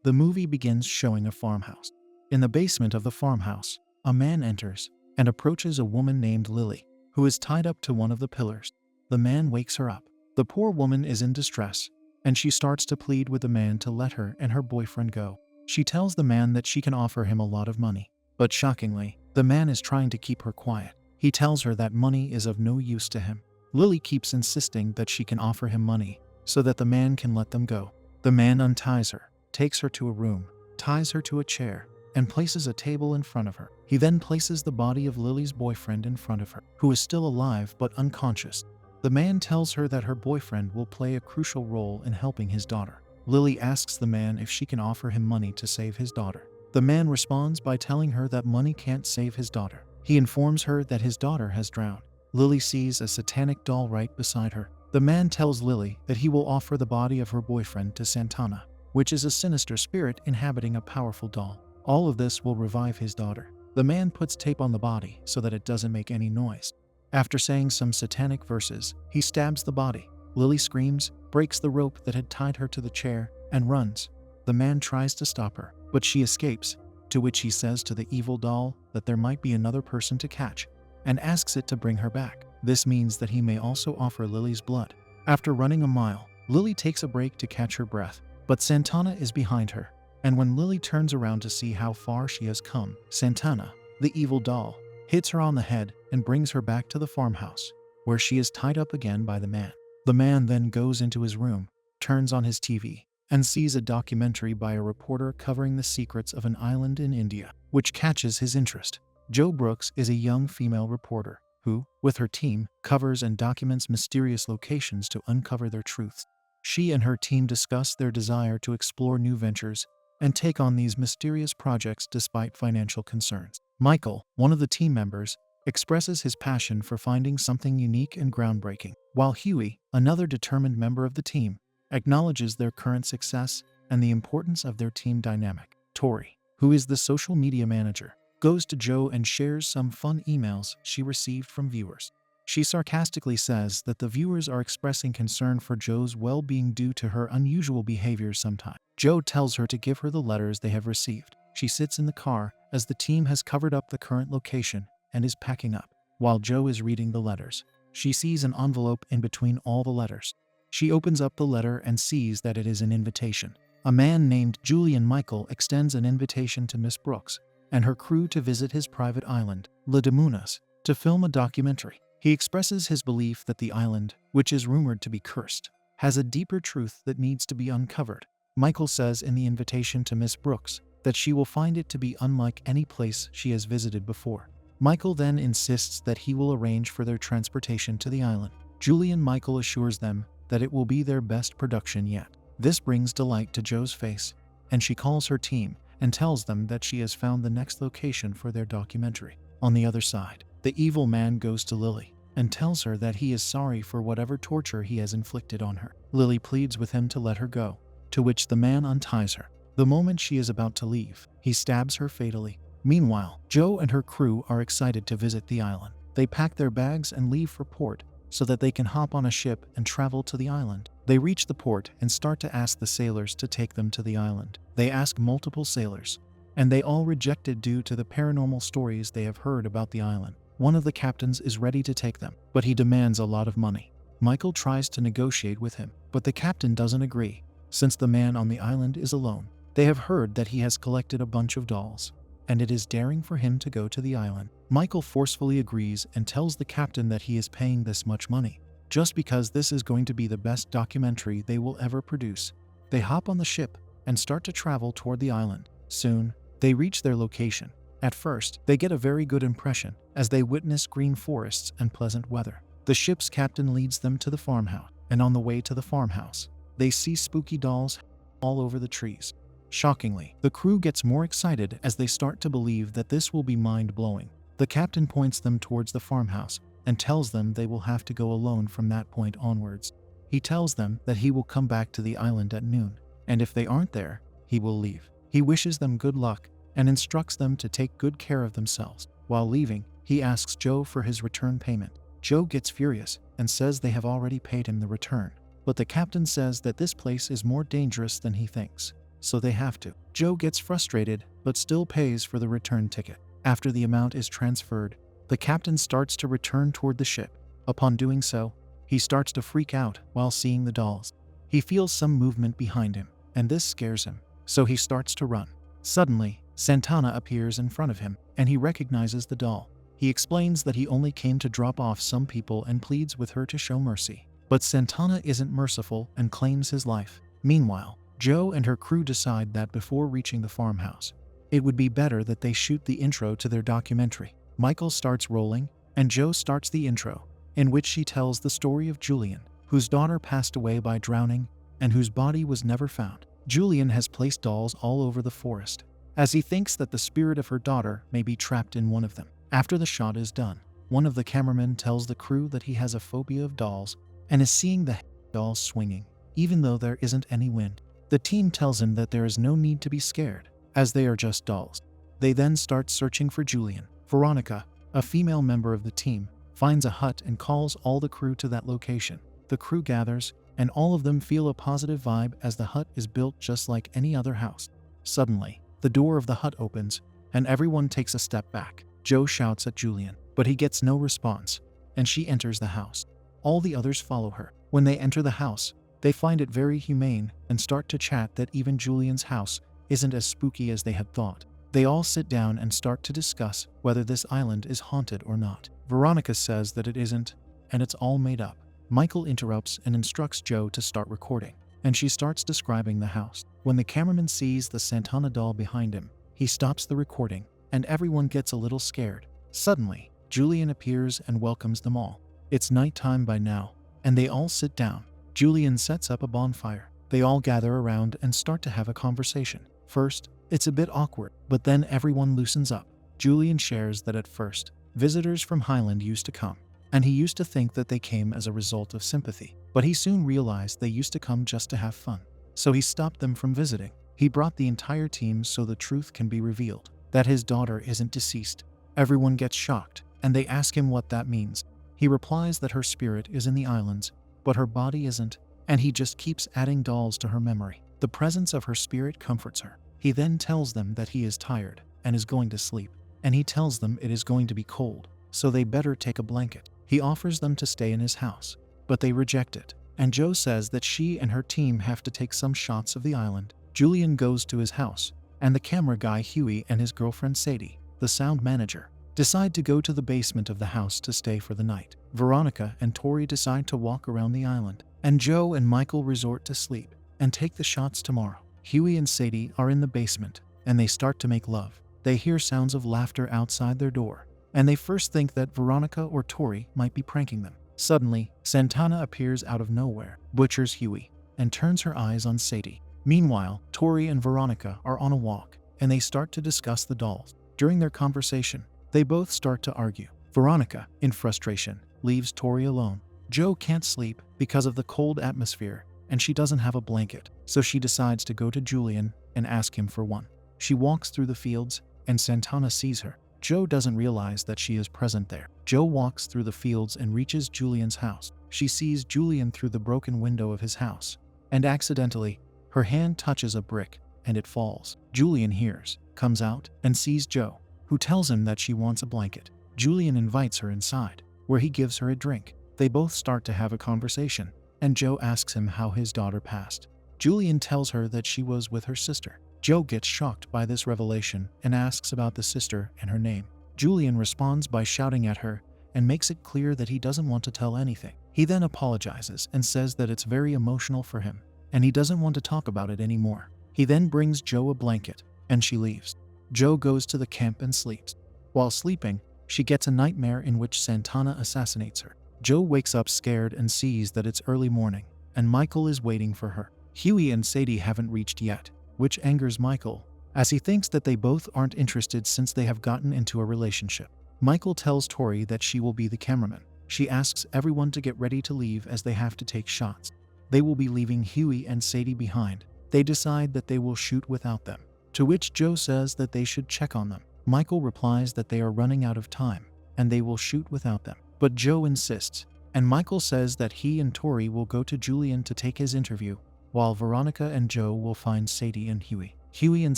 The movie begins showing a farmhouse. In the basement of the farmhouse, a man enters and approaches a woman named Lily, who is tied up to one of the pillars. The man wakes her up. The poor woman is in distress, and she starts to plead with the man to let her and her boyfriend go. She tells the man that she can offer him a lot of money. But shockingly, the man is trying to keep her quiet. He tells her that money is of no use to him. Lily keeps insisting that she can offer him money so that the man can let them go. The man unties her, takes her to a room, ties her to a chair, and places a table in front of her. He then places the body of Lily's boyfriend in front of her, who is still alive but unconscious. The man tells her that her boyfriend will play a crucial role in helping his daughter. Lily asks the man if she can offer him money to save his daughter. The man responds by telling her that money can't save his daughter. He informs her that his daughter has drowned. Lily sees a satanic doll right beside her. The man tells Lily that he will offer the body of her boyfriend to Santana, which is a sinister spirit inhabiting a powerful doll. All of this will revive his daughter. The man puts tape on the body so that it doesn't make any noise. After saying some satanic verses, he stabs the body. Lily screams, breaks the rope that had tied her to the chair, and runs. The man tries to stop her, but she escapes, to which he says to the evil doll that there might be another person to catch, and asks it to bring her back. This means that he may also offer Lily's blood. After running a mile, Lily takes a break to catch her breath, but Santana is behind her, and when Lily turns around to see how far she has come, Santana, the evil doll, hits her on the head and brings her back to the farmhouse, where she is tied up again by the man. The man then goes into his room, turns on his TV, and sees a documentary by a reporter covering the secrets of an island in India, which catches his interest. Jo Brooks is a young female reporter who, with her team, covers and documents mysterious locations to uncover their truths. She and her team discuss their desire to explore new ventures and take on these mysterious projects despite financial concerns. Michael, one of the team members, expresses his passion for finding something unique and groundbreaking, while Huey, another determined member of the team, acknowledges their current success and the importance of their team dynamic. Tori, who is the social media manager, goes to Jo and shares some fun emails she received from viewers. She sarcastically says that the viewers are expressing concern for Jo's well-being due to her unusual behavior sometimes. Jo tells her to give her the letters they have received. She sits in the car as the team has covered up the current location and is packing up. While Jo is reading the letters, she sees an envelope in between all the letters. She opens up the letter and sees that it is an invitation. A man named Julian Michael extends an invitation to Miss Brooks and her crew to visit his private island, La Demunas, to film a documentary. He expresses his belief that the island, which is rumored to be cursed, has a deeper truth that needs to be uncovered. Michael says in the invitation to Miss Brooks that she will find it to be unlike any place she has visited before. Michael then insists that he will arrange for their transportation to the island. Julian Michael assures them that it will be their best production yet. This brings delight to Jo's face, and she calls her team and tells them that she has found the next location for their documentary. On the other side, the evil man goes to Lily and tells her that he is sorry for whatever torture he has inflicted on her. Lily pleads with him to let her go, to which the man unties her. The moment she is about to leave, he stabs her fatally. Meanwhile, Jo and her crew are excited to visit the island. They pack their bags and leave for port so that they can hop on a ship and travel to the island. They reach the port and start to ask the sailors to take them to the island. They ask multiple sailors, and they all rejected due to the paranormal stories they have heard about the island. One of the captains is ready to take them, but he demands a lot of money. Michael tries to negotiate with him, but the captain doesn't agree, since the man on the island is alone. They have heard that he has collected a bunch of dolls, and it is daring for him to go to the island. Michael forcefully agrees and tells the captain that he is paying this much money, just because this is going to be the best documentary they will ever produce. They hop on the ship and start to travel toward the island. Soon, they reach their location. At first, they get a very good impression as they witness green forests and pleasant weather. The ship's captain leads them to the farmhouse, and on the way to the farmhouse, they see spooky dolls all over the trees. Shockingly, the crew gets more excited as they start to believe that this will be mind-blowing. The captain points them towards the farmhouse and tells them they will have to go alone from that point onwards. He tells them that he will come back to the island at noon, and if they aren't there, he will leave. He wishes them good luck and instructs them to take good care of themselves. While leaving, he asks Jo for his return payment. Jo gets furious and says they have already paid him the return, but the captain says that this place is more dangerous than he thinks. so they have to. Joe gets frustrated, but still pays for the return ticket. After the amount is transferred, the captain starts to return toward the ship. Upon doing so, he starts to freak out while seeing the dolls. He feels some movement behind him, and this scares him, so he starts to run. Suddenly, Santana appears in front of him, and he recognizes the doll. He explains that he only came to drop off some people and pleads with her to show mercy. But Santana isn't merciful and claims his life. Meanwhile, Joe and her crew decide that before reaching the farmhouse, it would be better that they shoot the intro to their documentary. Michael starts rolling, and Joe starts the intro, in which she tells the story of Julian, whose daughter passed away by drowning and whose body was never found. Julian has placed dolls all over the forest, as he thinks that the spirit of her daughter may be trapped in one of them. After the shot is done, one of the cameramen tells the crew that he has a phobia of dolls and is seeing the dolls swinging, even though there isn't any wind. The team tells him that there is no need to be scared, as they are just dolls. They then start searching for Julian. Veronica, a female member of the team, finds a hut and calls all the crew to that location. The crew gathers, and all of them feel a positive vibe as the hut is built just like any other house. Suddenly, the door of the hut opens, and everyone takes a step back. Joe shouts at Julian, but he gets no response, and she enters the house. All the others follow her. When they enter the house, they find it very humane and start to chat that even Julian's house isn't as spooky as they had thought. They all sit down and start to discuss whether this island is haunted or not. Veronica says that it isn't, and it's all made up. Michael interrupts and instructs Joe to start recording, and she starts describing the house. When the cameraman sees the Santana doll behind him, he stops the recording, and everyone gets a little scared. Suddenly, Julian appears and welcomes them all. It's nighttime by now, and they all sit down. Julian sets up a bonfire. They all gather around and start to have a conversation. First, it's a bit awkward, but then everyone loosens up. Julian shares that at first, visitors from Highland used to come, and he used to think that they came as a result of sympathy. But he soon realized they used to come just to have fun. So he stopped them from visiting. He brought the entire team so the truth can be revealed, that his daughter isn't deceased. Everyone gets shocked, and they ask him what that means. He replies that her spirit is in the islands, but her body isn't, and he just keeps adding dolls to her memory. The presence of her spirit comforts her. He then tells them that he is tired and is going to sleep, and he tells them it is going to be cold, so they better take a blanket. He offers them to stay in his house, but they reject it, and Joe says that she and her team have to take some shots of the island. Julian goes to his house, and the camera guy Huey and his girlfriend Sadie, the sound manager, decide to go to the basement of the house to stay for the night. Veronica and Tori decide to walk around the island, and Joe and Michael resort to sleep and take the shots tomorrow. Huey and Sadie are in the basement, and they start to make love. They hear sounds of laughter outside their door, and they first think that Veronica or Tori might be pranking them. Suddenly, Santana appears out of nowhere, butchers Huey, and turns her eyes on Sadie. Meanwhile, Tori and Veronica are on a walk, and they start to discuss the dolls. During their conversation, they both start to argue. Veronica, in frustration, leaves Tori alone. Joe can't sleep because of the cold atmosphere, and she doesn't have a blanket, so she decides to go to Julian and ask him for one. She walks through the fields, and Santana sees her. Joe doesn't realize that she is present there. Joe walks through the fields and reaches Julian's house. She sees Julian through the broken window of his house, and accidentally, her hand touches a brick, and it falls. Julian hears, comes out, and sees Joe, who tells him that she wants a blanket. Julian invites her inside, where he gives her a drink. They both start to have a conversation, and Joe asks him how his daughter passed. Julian tells her that she was with her sister. Joe gets shocked by this revelation and asks about the sister and her name. Julian responds by shouting at her and makes it clear that he doesn't want to tell anything. He then apologizes and says that it's very emotional for him, and he doesn't want to talk about it anymore. He then brings Joe a blanket, and she leaves. Joe goes to the camp and sleeps. While sleeping, she gets a nightmare in which Santana assassinates her. Joe wakes up scared and sees that it's early morning, and Michael is waiting for her. Huey and Sadie haven't reached yet, which angers Michael, as he thinks that they both aren't interested since they have gotten into a relationship. Michael tells Tori that she will be the cameraman. She asks everyone to get ready to leave as they have to take shots. They will be leaving Huey and Sadie behind. They decide that they will shoot without them, to which Joe says that they should check on them. Michael replies that they are running out of time, and they will shoot without them. But Joe insists, and Michael says that he and Tori will go to Julian to take his interview, while Veronica and Joe will find Sadie and Huey. Huey and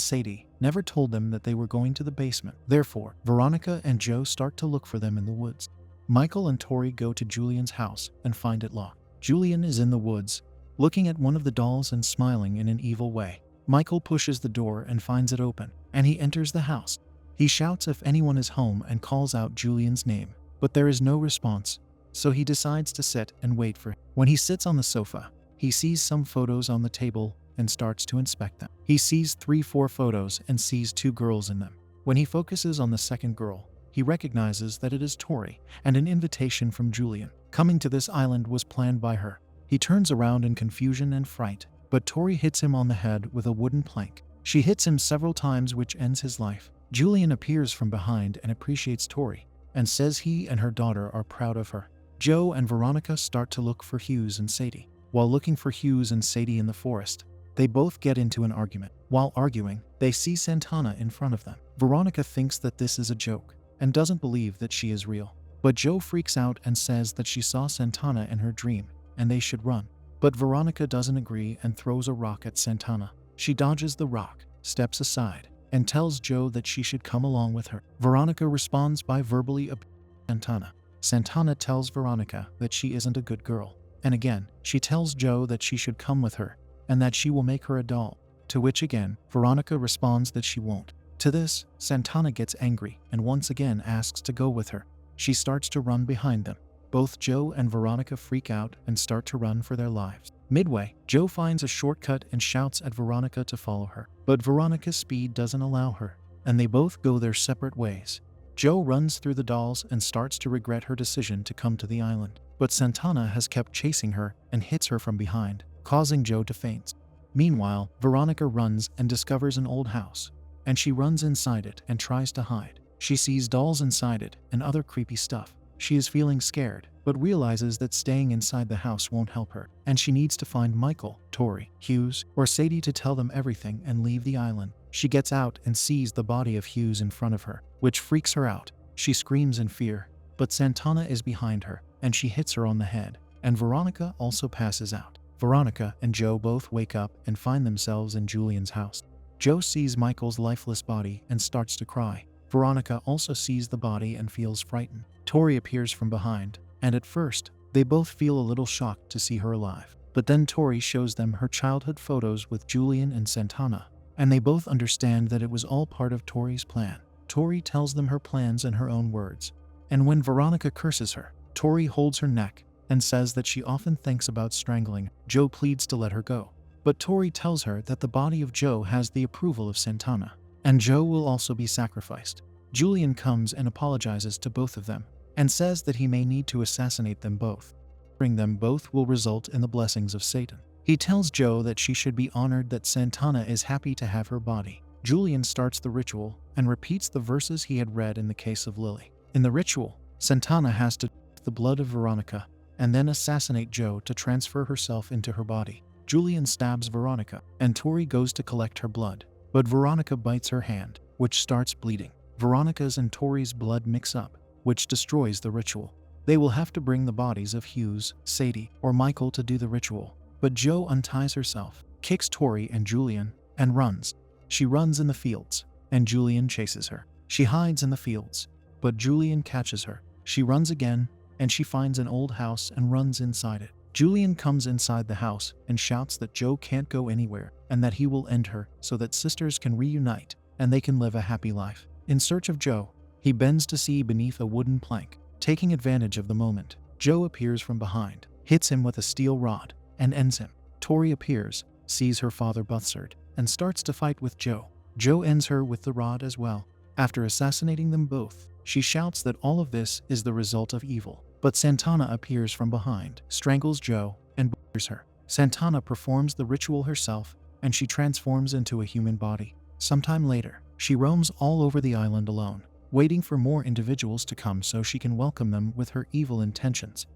Sadie never told them that they were going to the basement. Therefore, Veronica and Joe start to look for them in the woods. Michael and Tori go to Julian's house and find it locked. Julian is in the woods, looking at one of the dolls and smiling in an evil way. Michael pushes the door and finds it open, and he enters the house. He shouts if anyone is home and calls out Julian's name, but there is no response, so he decides to sit and wait for him. When he sits on the sofa, he sees some photos on the table and starts to inspect them. He sees 3-4 photos and sees 2 girls in them. When he focuses on the second girl, he recognizes that it is Tori and an invitation from Julian. Coming to this island was planned by her. He turns around in confusion and fright, but Tori hits him on the head with a wooden plank. She hits him several times, which ends his life. Julian appears from behind and appreciates Tori and says he and her daughter are proud of her. Joe and Veronica start to look for Hughes and Sadie. While looking for Hughes and Sadie in the forest, they both get into an argument. While arguing, they see Santana in front of them. Veronica thinks that this is a joke and doesn't believe that she is real. But Joe freaks out and says that she saw Santana in her dream and they should run. But Veronica doesn't agree and throws a rock at Santana. She dodges the rock, steps aside, and tells Joe that she should come along with her. Veronica responds by verbally abusing Santana. Santana tells Veronica that she isn't a good girl. And again, she tells Joe that she should come with her and that she will make her a doll. To which again, Veronica responds that she won't. To this, Santana gets angry and once again asks to go with her. She starts to run behind them. Both Joe and Veronica freak out and start to run for their lives. Midway, Joe finds a shortcut and shouts at Veronica to follow her. But Veronica's speed doesn't allow her, and they both go their separate ways. Joe runs through the dolls and starts to regret her decision to come to the island. But Santana has kept chasing her and hits her from behind, causing Joe to faint. Meanwhile, Veronica runs and discovers an old house, and she runs inside it and tries to hide. She sees dolls inside it and other creepy stuff. She is feeling scared, but realizes that staying inside the house won't help her, and she needs to find Michael, Tori, Hughes, or Sadie to tell them everything and leave the island. She gets out and sees the body of Hughes in front of her, which freaks her out. She screams in fear, but Santana is behind her, and she hits her on the head, and Veronica also passes out. Veronica and Joe both wake up and find themselves in Julian's house. Joe sees Michael's lifeless body and starts to cry. Veronica also sees the body and feels frightened. Tori appears from behind, and at first, they both feel a little shocked to see her alive. But then Tori shows them her childhood photos with Julian and Santana, and they both understand that it was all part of Tori's plan. Tori tells them her plans in her own words, and when Veronica curses her, Tori holds her neck and says that she often thinks about strangling. Joe pleads to let her go, but Tori tells her that the body of Joe has the approval of Santana, and Joe will also be sacrificed. Julian comes and apologizes to both of them, and says that he may need to assassinate them both. Bring them both will result in the blessings of Satan. He tells Joe that she should be honored that Santana is happy to have her body. Julian starts the ritual and repeats the verses he had read in the case of Lily. In the ritual, Santana has to take the blood of Veronica and then assassinate Joe to transfer herself into her body. Julian stabs Veronica, and Tori goes to collect her blood, but Veronica bites her hand, which starts bleeding. Veronica's and Tori's blood mix up, which destroys the ritual. They will have to bring the bodies of Hughes, Sadie, or Michael to do the ritual. But Joe unties herself, kicks Tori and Julian, and runs. She runs in the fields, and Julian chases her. She hides in the fields, but Julian catches her. She runs again, and she finds an old house and runs inside it. Julian comes inside the house and shouts that Joe can't go anywhere, and that he will end her so that sisters can reunite, and they can live a happy life. In search of Joe, he bends to see beneath a wooden plank. Taking advantage of the moment, Joe appears from behind, hits him with a steel rod, and ends him. Tori appears, sees her father Buthsard, and starts to fight with Joe. Joe ends her with the rod as well. After assassinating them both, she shouts that all of this is the result of evil. But Santana appears from behind, strangles Joe, and butchers her. Santana performs the ritual herself, and she transforms into a human body. Sometime later, she roams all over the island alone, waiting for more individuals to come so she can welcome them with her evil intentions.